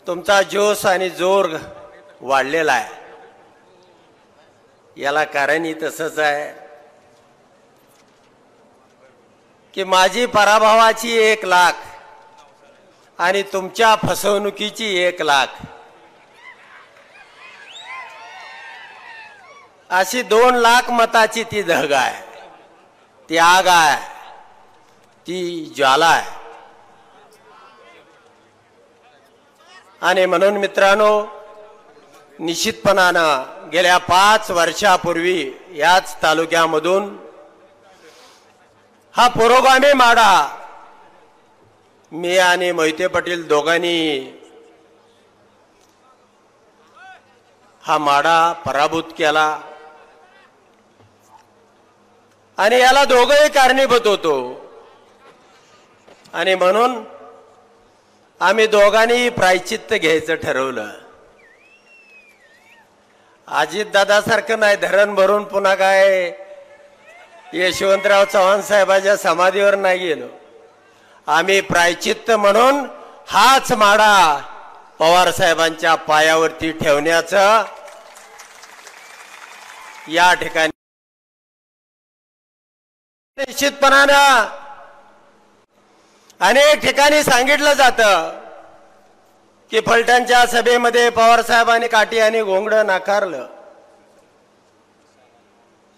तुमचा जोश आणि जोर वाढलेला आहे। याला कारणही तसंच आहे की माझी पराभवाची 1 लाख आणि तुमच्या फसवणुकीची 1 लाख अशी 2 लाख मताची ती धग आहे, ती आग आहे, ती ज्वाला आहे। आणि म्हणून मित्रांनो, निश्चितपणानं गेल्या 5 वर्षापूर्वी याच तालुक्यामधून हा पुरोगामी माडा मी आणि मोहिते पाटील दोघांनी हा माडा पराभूत केला आणि याला दोघंही कारणीभूत होतो। आणि म्हणून आम्ही दोघांनी प्रायश्चित्त घ्यायचं ठरवलं। अजितदादासारखं नाही धरण भरून पुन्हा काय यशवंतराव चव्हाण साहेबांच्या समाधीवर नाही गेलो। आम्ही प्रायश्चित्त म्हणून हाच माडा पवार साहेबांच्या पायावरती ठेवण्याचं या ठिकाणी निश्चितपणानं अनेक ठिकाणी सांगितलं जातं की फलटणच्या सभेमध्ये पवार साहेबांनी काठी आणि घोंगडं नाकारलं।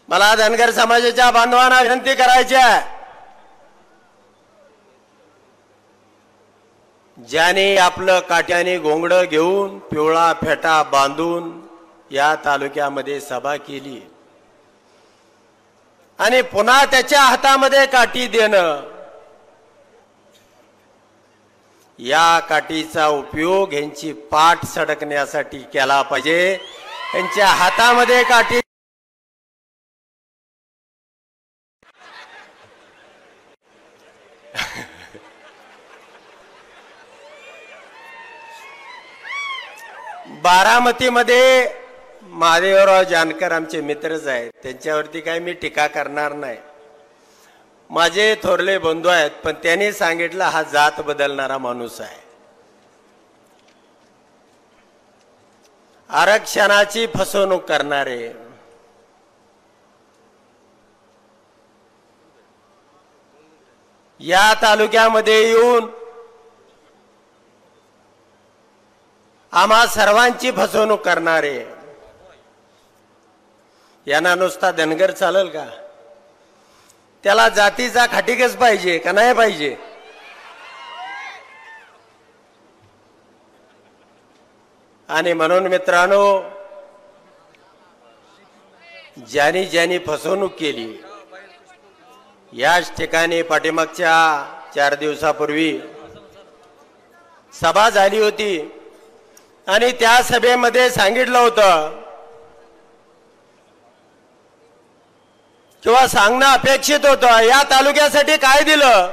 मला धनगर समाजाच्या बांधवांना विनंती करायची आहे, ज्याने आपलं काठ्याने घोंगडं घेऊन पिवळा फेटा बांधून या तालुक्यामध्ये सभा केली आणि पुन्हा त्याच्या हातामध्ये काठी देणं, या काठीचा उपयोग यांची पाठ सडकण्यासाठी केला पाहिजे। यांच्या हातामध्ये काठी बारामतीमध्ये महादेवराव जानकर आमचे मित्रच आहेत, त्यांच्यावरती काही मी टीका करणार नाही, माझे थोरले बंधू आहेत, पण त्यांनी सांगितलं हा जात बदलणारा माणूस आहे। आरक्षणाची फसवणूक करणारे, या तालुक्यामध्ये येऊन आम्हा सर्वांची फसवणूक करणारे, यांना नुसता धनगर चालेल का? त्याला जातीचा खाटीकच पाहिजे का नाही पाहिजे? आणि म्हणून मित्रांनो, ज्यांनी ज्यांनी फसवणूक केली, याच ठिकाणी पाठीमागच्या 4 दिवसापूर्वी सभा झाली होती आणि त्या सभेमध्ये सांगितलं होतं किंवा सांगणं अपेक्षित होतं, या तालुक्यासाठी काय दिलं?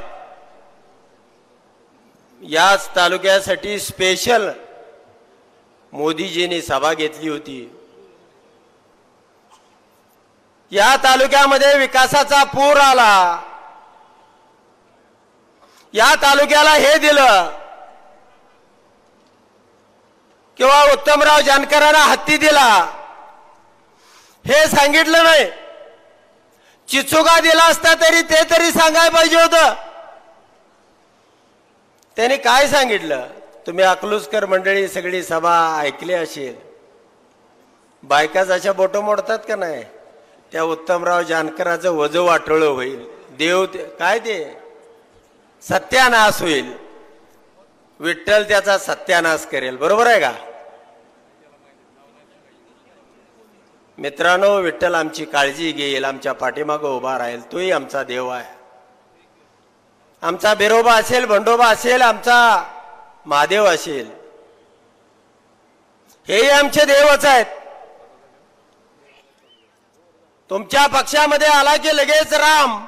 याच तालुक्यासाठी स्पेशल मोदीजींनी सभा घेतली होती। या तालुक्यामध्ये विकासाचा पूर आला, या तालुक्याला हे दिलं किंवा उत्तमराव जानकरांना हत्ती दिला, हे सांगितलं नाही। चिचुका दिला असता तरी ते तरी सांगायला पाहिजे होतं। त्यांनी काय सांगितलं? तुम्ही अकलूजकर मंडळी सगळी सभा ऐकली असेल, बायका जशा बोट मोडतात का नाही, त्या उत्तमराव जानकराचं वज वाटोळं होईल, देव काय ते सत्यानाश होईल, विठ्ठल त्याचा सत्यानाश करेल, बरोबर आहे का मित्रांनो? विठ्ठल आमची काळजी घेईल, आमच्या पाठीमागं उभा राहील, तोही आमचा देव आहे। आमचा बिरोबा असेल, भंडोबा असेल, आमचा महादेव असेल, हेही आमचे देवच आहेत। तुमच्या पक्षामध्ये आला की लगेच राम,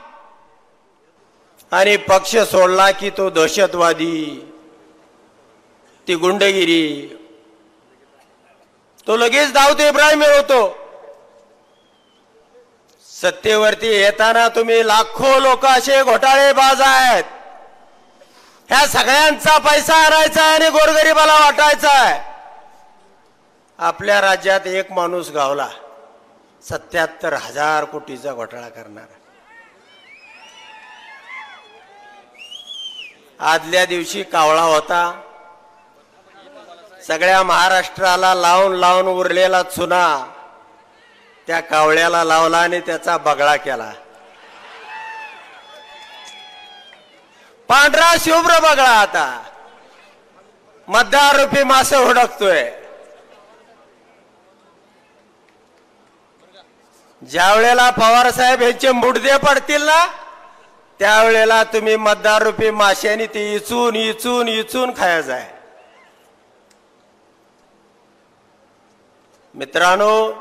आणि पक्ष सोडला की तो दहशतवादी, ती गुंडगिरी, तो लगेच दाऊद इब्राहिम होतो। सत्तेवरती येताना तुम्ही लाखो लोक असे घोटाळेबाज आहेत, ह्या सगळ्यांचा पैसा आणायचा आहे आणि गोरगरिबाला वाटायचा आहे। आपल्या राज्यात एक माणूस गावला 77,000 कोटीचा घोटाळा करणार। आदल्या दिवशी कावळा होता, सगळ्या महाराष्ट्राला लावून लावून उरलेला चुना त्या कावळ्याला लावला आणि त्याचा बगळा केला। पांढरा शुभ्र बगळा आता मतदार रूपी मासे हुडकतोय। ज्या वेळेला पवार साहेब यांचे मुडदे पडतील ना, त्यावेळेला तुम्ही मतदार रूपी माशांनी ते इचून इचून इचून खायचं आहे। मित्रांनो,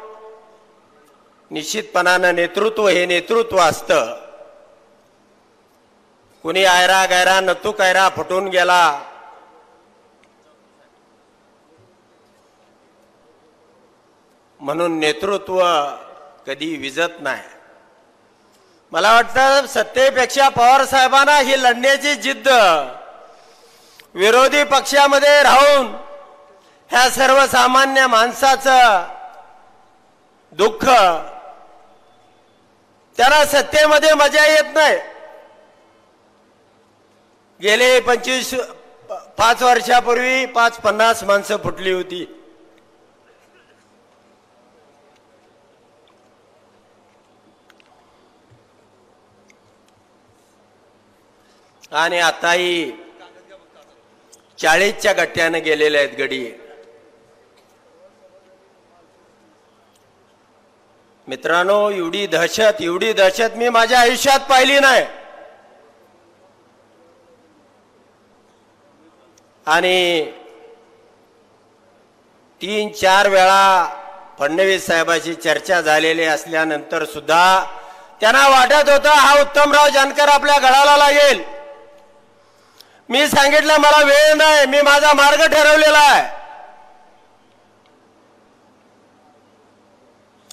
निश्चितपणानं नेतृत्व हे नेतृत्व असतं। कुणी आयरा गैरा नतू कैरा फुटून गेला, म्हणून नेतृत्व कधी विजत नाही। मला वाटतं सत्तेपेक्षा पवार साहेबांना ही लढण्याची जिद्द, विरोधी पक्षामध्ये राहून ह्या सर्वसामान्य माणसाचं दुःख, त्यांना सत्तेमध्ये मजा येत नाही। गेले 5 वर्षापूर्वी 50 माणसं फुटली होती। आणि आताही 40च्या गट्ट्याने गेलेले आहेत गडी। मित्रांनो, एवढी दहशत मी माझ्या आयुष्यात पाहिली नाही। आणि 3-4 वेळा फडणवीस साहेबांची चर्चा झालेली असल्यानंतर सुद्धा त्यांना वाटत होतं हा उत्तमराव जानकर आपल्या गळाला लागेल। मी सांगितलं मला वेळ नाही, मी माझा मार्ग ठरवलेला आहे।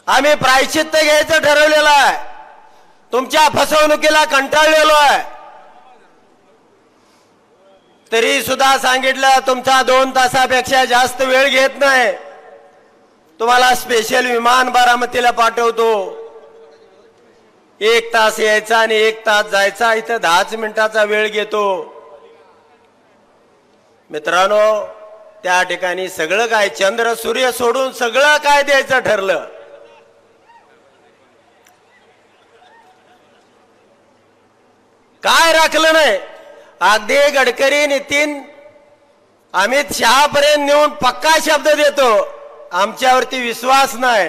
आम्ही प्रायश्चित्त घ्यायचं ठरवलेलं आहे। तुमच्या फसवणुकीला कंटाळलेलो आहे। तरी सुद्धा सांगितलं तुमचा 2 तासापेक्षा जास्त वेळ घेत नाही, तुम्हाला स्पेशल विमान बारामतीला पाठवतो। 1 तास यायचा आणि 1 तास जायचा, इथं 10 मिनिटाचा वेळ घेतो। मित्रांनो, त्या ठिकाणी सगळं काय चंद्र सूर्य सोडून सगळं काय द्यायचं ठरलं। काय राखलं नाही। अगदी गडकरी, नितीन, अमित शहा पर्यंत नेऊन पक्का शब्द देतो आमच्यावरती विश्वास नाही।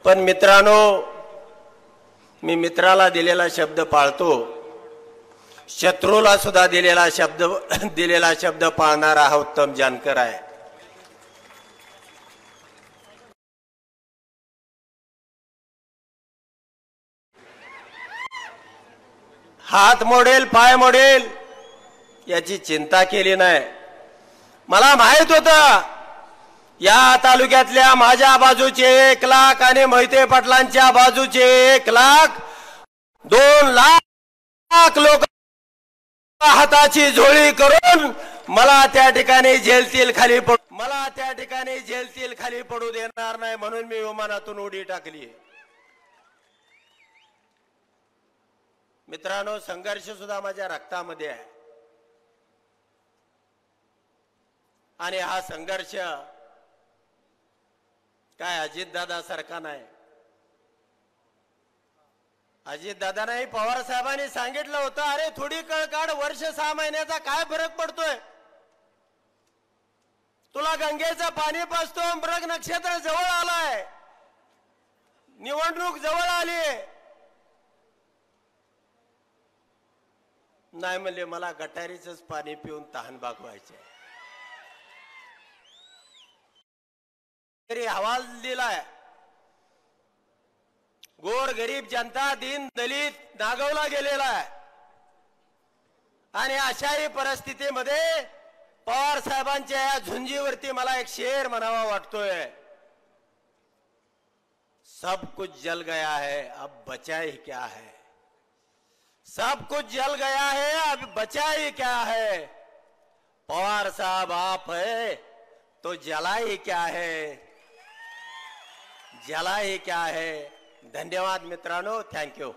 पण मित्रांनो, मी मित्राला दिलेला शब्द पाळतो, शत्रूला सुद्धा दिलेला शब्द पाळणारा हा उत्तम जानकर आहे। हात मोडेल पाय मोडेल याची चिंता केली नाही। मला माहित होतं या तालुक्यातल्या माझ्या बाजूचे 1 लाख आणि मोहिते पाटलांच्या बाजूचे 1 लाख 2 लाख लोक हाताची झोळी करून मला त्या ठिकाणी जेलतील खाली पडू देणार नाही, म्हणून मी विमानातून उडी टाकली। मित्रांनो, संघर्ष सुद्धा माझ्या रक्तामध्ये आहे आणि हा संघर्ष काय अजितदादा सारखा नाही। अजितदादा नाही, पवार साहेबांनी सांगितलं होतं, अरे थोडी कळ काढ, वर्ष 6 महिन्याचा काय फरक पडतोय, तुला गंगेचं पाणी पाजतो, मृग नक्षत्र जवळ आलाय, निवडणूक जवळ आली। नाही म्हणले, मला गटारीचंच पाणी पिऊन तहान भागवायचे। तरी अहवाल दिलाय, गोर गरीब जनता, दीन दलित नागवला गेलेला आहे। आणि अशाही परिस्थितीमध्ये पवार साहेबांच्या या झुंजीवरती मला एक शेर म्हणावा वाटतोय, सब कुछ जल गया है अब बचा ही क्या है। सब कुछ जल गया है, अब बचा ही क्या है। पवार साहब आप है तो जला ही क्या है, जला ही क्या है। धन्यवाद मित्रांनो, थँक्यू।